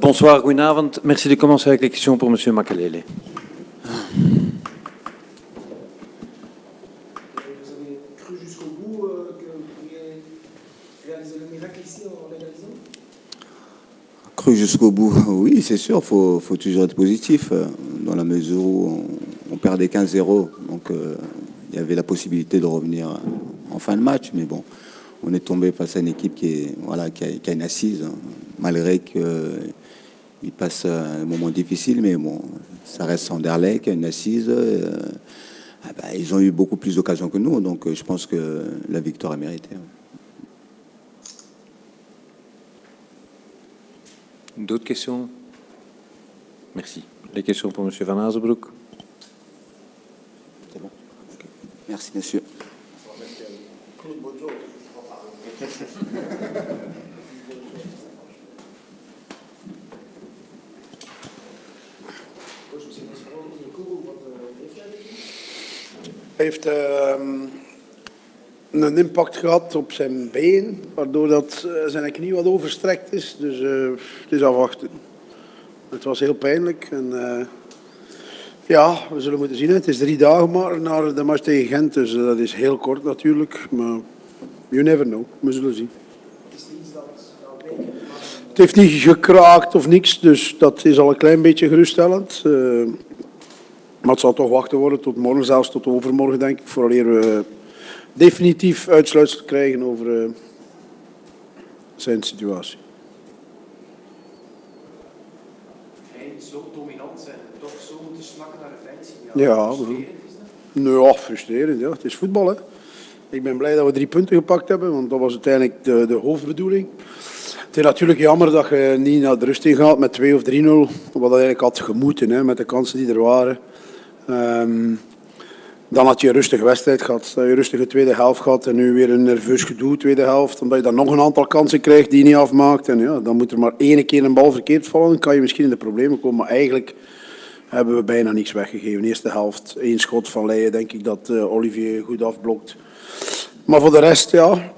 Bonsoir, goedenavond. Merci de commencer avec les questions pour Monsieur Makelele. Vous avez cru jusqu'au bout que vous pourriez réaliser le miracle ici en légalisant? Cru jusqu'au bout, oui, c'est sûr, faut toujours être positif, dans la mesure où on perdait 15-0, donc il y avait la possibilité de revenir en fin de match, mais bon, on est tombé face à une équipe qui a une assise, hein, malgré qu'il passe un moment difficile, mais bon, ça reste Anderlecht, qui a une assise. Ils ont eu beaucoup plus d'occasions que nous, donc je pense que la victoire est méritée. D'autres questions? Merci. Les questions pour Monsieur Van Azenbroek. C'est bon. Okay. Merci, monsieur. Hij heeft een impact gehad op zijn been, waardoor dat, zijn knie wat overstrekt is. Dus het is afwachten. Het was heel pijnlijk. En, ja, we zullen moeten zien. Het is 3 dagen maar naar de match tegen Gent. Dus dat is heel kort natuurlijk. Maar you never know. We zullen zien. Het heeft niet gekraakt of niks. Dus dat is al een klein beetje geruststellend. Maar het zal toch wachten worden tot morgen, zelfs tot overmorgen, denk ik, vooraleer we definitief uitsluitsel krijgen over zijn situatie. Hij zo dominant zijn, toch zo moeten snakken naar een 15 jaar. Ja, nee, frustrerend. Ja. Het is voetbal, hè. Ik ben blij dat we 3 punten gepakt hebben, want dat was uiteindelijk de hoofdbedoeling. Het is natuurlijk jammer dat je niet naar de rust in gaat met 2 of 3-0, wat eigenlijk had gemoeten, hè, met de kansen die er waren. Dan had je een rustige wedstrijd gehad, dat je een rustige tweede helft gehad en nu weer een nerveus gedoe tweede helft, omdat je dan nog een aantal kansen krijgt die je niet afmaakt. En ja, dan moet er maar 1 keer een bal verkeerd vallen, dan kan je misschien in de problemen komen. Maar eigenlijk hebben we bijna niks weggegeven. De eerste helft, 1 schot van Leijen, denk ik dat Olivier goed afblokt. Maar voor de rest, ja,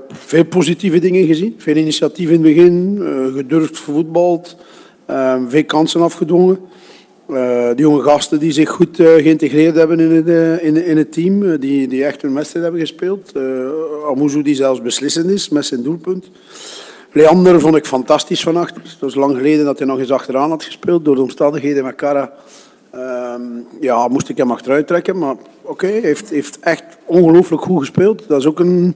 veel positieve dingen gezien. Veel initiatief in het begin, gedurfd gevoetbald, veel kansen afgedwongen. Die jonge gasten die zich goed geïntegreerd hebben in het team, die echt hun wedstrijd hebben gespeeld. Amouzou die zelfs beslissend is met zijn doelpunt. Leander vond ik fantastisch vannacht. Het was lang geleden dat hij nog eens achteraan had gespeeld. Door de omstandigheden met Kara ja, moest ik hem achteruit trekken. Maar oké, hij heeft echt ongelooflijk goed gespeeld. Dat is ook een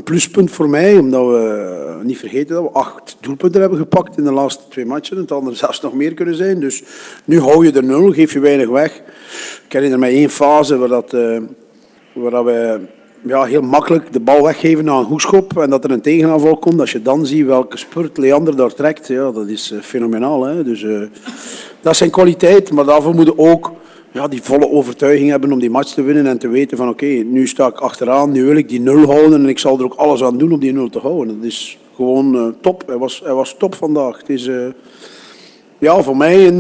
pluspunt voor mij, omdat we niet vergeten dat we 8 doelpunten hebben gepakt in de laatste 2 matchen. Het had er zelfs nog meer kunnen zijn. Dus nu hou je er 0, geef je weinig weg. Ik herinner mij 1 fase waar we heel makkelijk de bal weggeven naar een hoekschop en dat er een tegenaanval komt. Als je dan ziet welke spurt Leander daar trekt, ja, dat is fenomenaal. Hè? Dus, dat is zijn kwaliteit, maar daarvoor moet je ook die volle overtuiging hebben om die match te winnen en te weten van oké, nu sta ik achteraan, nu wil ik die 0 houden en ik zal er ook alles aan doen om die 0 te houden. Dat is gewoon top. Hij was top vandaag. Het is voor mij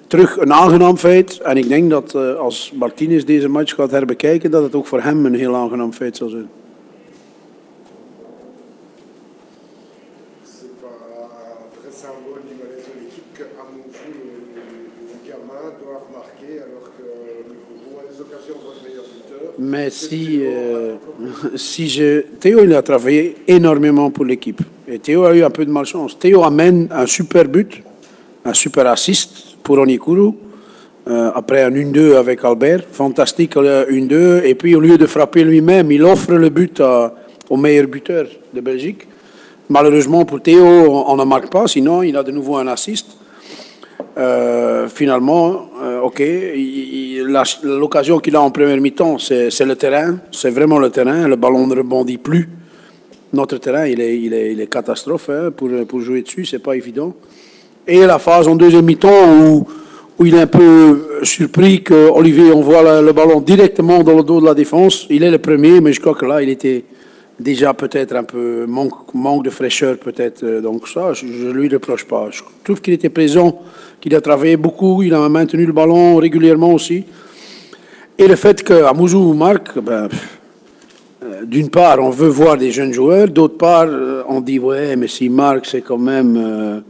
terug een aangenaam feit. En ik denk dat als Martinez deze match gaat herbekijken, dat het ook voor hem een heel aangenaam feit zal zijn. Mais Théo, il a travaillé énormément pour l'équipe. Et Théo a eu un peu de malchance. Théo amène un super but, un super assist pour Onyekuru. Après un 1-2 avec Albert, fantastique 1-2. Et puis au lieu de frapper lui-même, il offre le but au meilleur buteur de Belgique. Malheureusement pour Théo, on ne marque pas, sinon il a de nouveau un assist. Finalement, l'occasion qu'il a en première mi-temps, c'est le terrain, c'est vraiment le terrain. Le ballon ne rebondit plus. Notre terrain, il est catastrophe hein, pour jouer dessus, c'est pas évident. Et la phase en deuxième mi-temps où il est un peu surpris que Olivier envoie le ballon directement dans le dos de la défense. Il est le premier, mais je crois que là, il était déjà peut-être un peu manque de fraîcheur peut-être. Donc ça, je ne lui reproche pas. Je trouve qu'il était présent, qu'il a travaillé beaucoup, il a maintenu le ballon régulièrement aussi. Et le fait qu'Amouzou marque, d'une part, on veut voir des jeunes joueurs, d'autre part, on dit, ouais, mais s'il marque, c'est quand même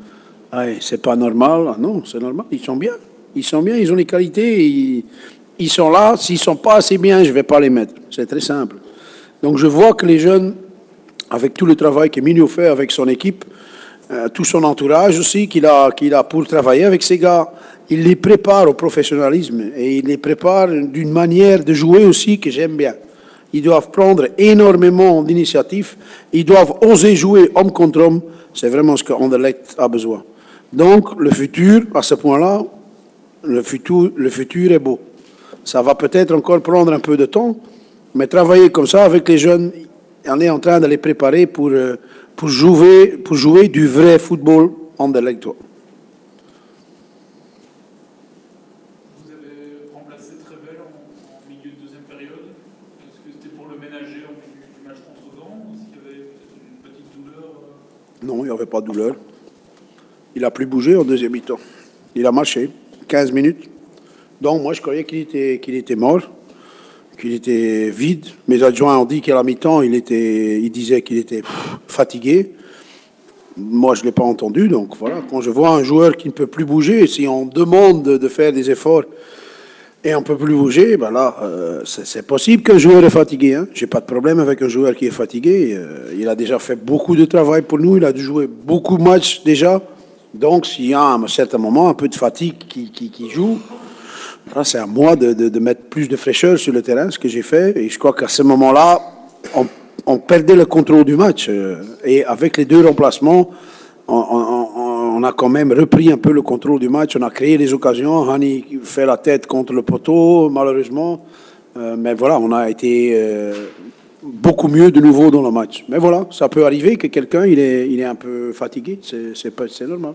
C'est pas normal. Ah non, c'est normal. Ils sont bien. Ils sont bien, ils ont les qualités. Ils sont là. S'ils sont pas assez bien, je vais pas les mettre. C'est très simple. Donc je vois que les jeunes, avec tout le travail que Minio fait avec son équipe, tout son entourage aussi qu'il a pour travailler avec ces gars, il les prépare au professionnalisme et il les prépare d'une manière de jouer aussi que j'aime bien. Ils doivent prendre énormément d'initiatives, ils doivent oser jouer homme contre homme, c'est vraiment ce qu'Anderlecht a besoin. Donc le futur, à ce point-là, le futur est beau. Ça va peut-être encore prendre un peu de temps, mais travailler comme ça avec les jeunes, on est en train de les préparer pour jouer du vrai football Anderlechtois. Vous avez remplacé Trevel en milieu de deuxième période. Est-ce que c'était pour le ménager en vue du match contre Gand? Est-ce qu'il y avait une petite douleur? Non, il n'y avait pas de douleur. Il n'a plus bougé en deuxième mi-temps. Il a marché 15 minutes. Donc moi, je croyais qu'il était mort, qu'il était vide. Mes adjoints ont dit qu'à la mi-temps, il disait qu'il était fatigué. Moi, je ne l'ai pas entendu. Donc voilà, quand je vois un joueur qui ne peut plus bouger, si on demande de faire des efforts et on ne peut plus bouger, ben là, c'est possible qu'un joueur est fatigué. Hein. Je n'ai pas de problème avec un joueur qui est fatigué. Il a déjà fait beaucoup de travail pour nous. Il a dû jouer beaucoup de matchs déjà. Donc, s'il y a à un certain moment un peu de fatigue qui joue, là, c'est à moi de mettre plus de fraîcheur sur le terrain, ce que j'ai fait. Et je crois qu'à ce moment-là, on perdait le contrôle du match. Et avec les deux remplacements, on a quand même repris un peu le contrôle du match. On a créé des occasions. Hani fait la tête contre le poteau, malheureusement. Mais voilà, on a été beaucoup mieux de nouveau dans le match. Mais voilà, ça peut arriver que quelqu'un il est un peu fatigué. C'est normal.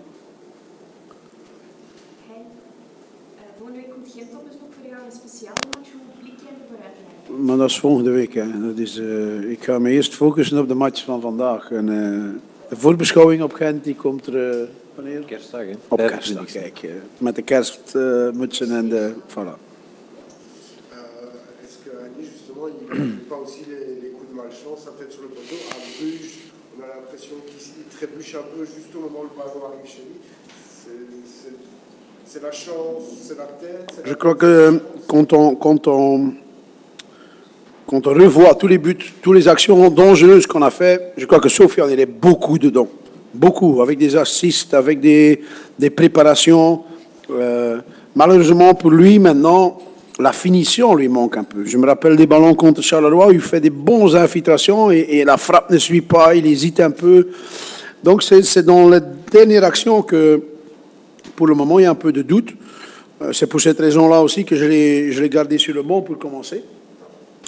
Volgende week komt Gent op, dus ook voor jou een speciale match. Hoe blik jij er vooruit eigenlijk? Maar dat is volgende week. Hè. Ik ga me eerst focussen op de match van vandaag. En, de voorbeschouwing op Gent die komt er wanneer? Kerstdag, hè? Op kerstdag, kijk. Met de kerstmutsen en de... Voilà. Est-ce que Hani, justement, il ne fait pas aussi les coups de malchance, peut-être sur le poteau? À Bruges, on a l'impression qu'il trébuche un peu juste au moment où le ballon arrive chez lui. C'est la chance, c'est la tête. Je crois que quand on revoit tous les buts, toutes les actions dangereuses qu'on a fait, je crois que Sofiane, il est beaucoup dedans. Beaucoup, avec des assists, avec des préparations. Malheureusement pour lui, maintenant, la finition lui manque un peu. Je me rappelle des ballons contre Charleroi où il fait des bonnes infiltrations et la frappe ne suit pas, il hésite un peu. Donc c'est dans la dernière action que, pour le moment, il y a un peu de doute. C'est pour cette raison-là aussi que je l'ai gardé sur le banc pour commencer,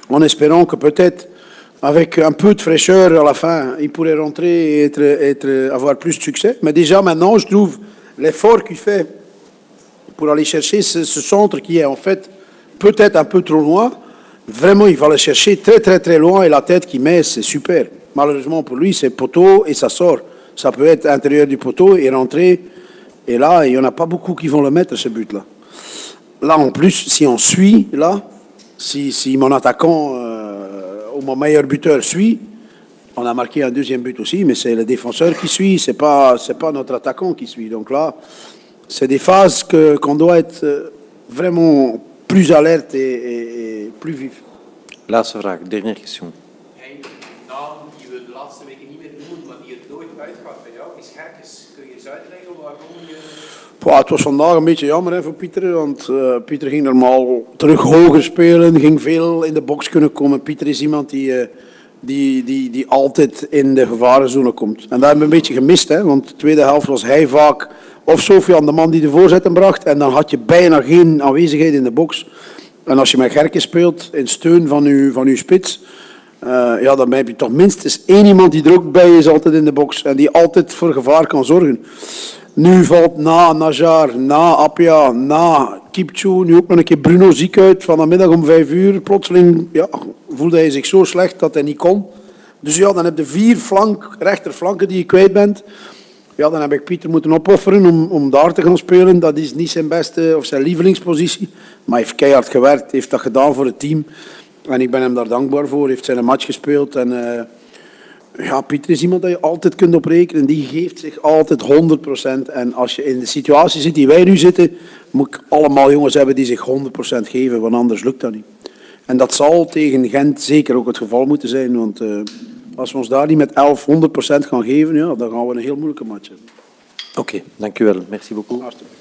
en espérant que peut-être, avec un peu de fraîcheur à la fin, il pourrait rentrer et avoir plus de succès. Mais déjà maintenant, je trouve l'effort qu'il fait pour aller chercher ce centre qui est en fait peut-être un peu trop loin. Vraiment, il va le chercher très très très loin et la tête qu'il met, c'est super. Malheureusement pour lui, c'est poteau et ça sort. Ça peut être à l'intérieur du poteau et rentrer. Et là, il n'y en a pas beaucoup qui vont le mettre, ce but-là. Là, en plus, si on suit, là, si mon attaquant ou mon meilleur buteur suit, on a marqué un deuxième but aussi, mais c'est le défenseur qui suit, c'est pas notre attaquant qui suit. Donc là, c'est des phases qu'on doit être vraiment plus alerte et plus vif. Laatste vraag, dernière question. Hey, naam die we de laatste weken niet meer noemen, maar die het nooit uitgaat bij jou, is Gerkes. Kun je eens uitleggen waarom je... Het was vandaag een beetje jammer hè, voor Pieter, want Pieter ging normaal terug hoger spelen, ging veel in de box kunnen komen. Pieter is iemand die altijd in de gevarenzone komt. En dat hebben we een beetje gemist, hè, want de tweede helft was hij vaak, of Sofiane de man die de voorzetten bracht, en dan had je bijna geen aanwezigheid in de box. En als je met Gerkes speelt, in steun van uw spits, ja, dan heb je toch minstens één iemand die er ook bij is altijd in de box en die altijd voor gevaar kan zorgen. Nu valt na Najar, na Apia, na Kipchu, nu ook nog een keer Bruno ziek uit. Vanmiddag om 5 uur, plotseling ja, voelde hij zich zo slecht dat hij niet kon. Dus ja, dan heb je 4 rechterflanken die je kwijt bent. Ja, dan heb ik Pieter moeten opofferen om daar te gaan spelen. Dat is niet zijn beste of zijn lievelingspositie. Maar hij heeft keihard gewerkt, heeft dat gedaan voor het team. En ik ben hem daar dankbaar voor. Hij heeft zijn match gespeeld en Ja, Pieter is iemand dat je altijd kunt op rekenen. Die geeft zich altijd 100%. En als je in de situatie zit die wij nu zitten, moet ik allemaal jongens hebben die zich 100% geven, want anders lukt dat niet. En dat zal tegen Gent zeker ook het geval moeten zijn, want als we ons daar niet met 100% gaan geven, ja, dan gaan we een heel moeilijke match hebben. Oké, dank u wel. Merci beaucoup. Hartstikke.